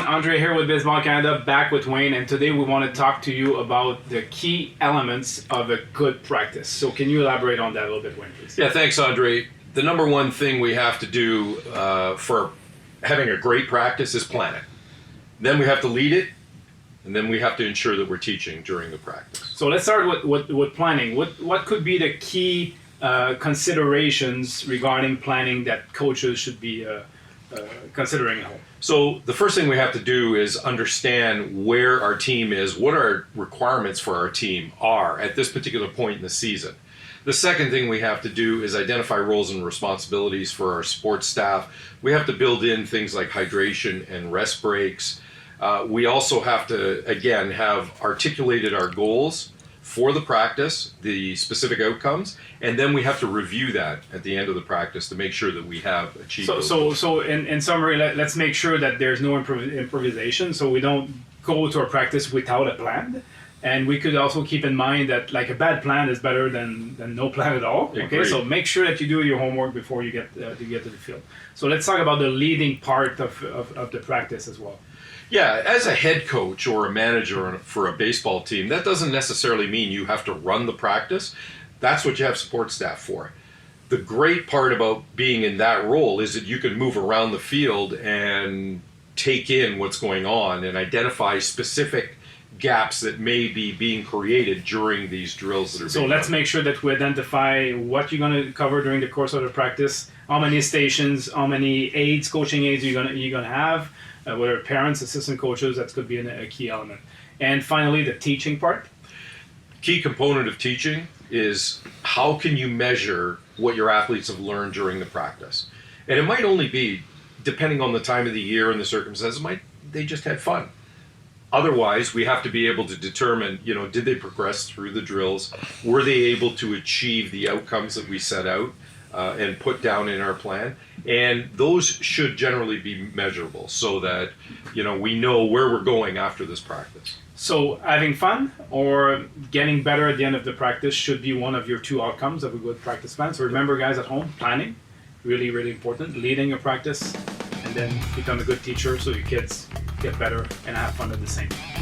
Andre here with Baseball Canada, back with Wayne, and today we want to talk to you about the key elements of a good practice. So can you elaborate on that a little bit, Wayne, please? Yeah, thanks, Andre. The number one thing we have to do for having a great practice is plan it. Then we have to lead it, and then we have to ensure that we're teaching during the practice. So let's start with planning. What could be the key considerations regarding planning that coaches should be considering at home? So the first thing we have to do is understand where our team is, what our requirements for our team are at this particular point in the season. The second thing we have to do is identify roles and responsibilities for our sports staff. We have to build in things like hydration and rest breaks. We also have to, again, have articulated our goals for the practice, the specific outcomes, and then we have to review that at the end of the practice to make sure that we have achieved those goals. So in summary, let's make sure that there's no improvisation, so we don't go to our practice without a plan. And we could also keep in mind that like a bad plan is better than no plan at all. Okay, Agreed. so make sure that you do your homework before you get to the field. So let's talk about the leading part of the practice as well. Yeah, as a head coach or a manager for a baseball team, that doesn't necessarily mean you have to run the practice. That's what you have support staff for. The great part about being in that role is that you can move around the field and take in what's going on and identify specific gaps that may be being created during these drills that are So being let's done. make sure that we identify what you're going to cover during the course of the practice, how many stations, how many aides, coaching aides you're gonna have, whether parents, assistant coaches, that could be a key element. And finally, the teaching part. Key component of teaching is how can you measure what your athletes have learned during the practice. And it might only be, depending on the time of the year and the circumstances, they just had fun. Otherwise, we have to be able to determine, did they progress through the drills? Were they able to achieve the outcomes that we set out and put down in our plan? And those should generally be measurable so that, we know where we're going after this practice. So having fun or getting better at the end of the practice should be one of your two outcomes of a good practice plan. So remember, guys at home, planning, really, really important. Leading your practice, and then become a good teacher so your kids get better and have fun at the same time.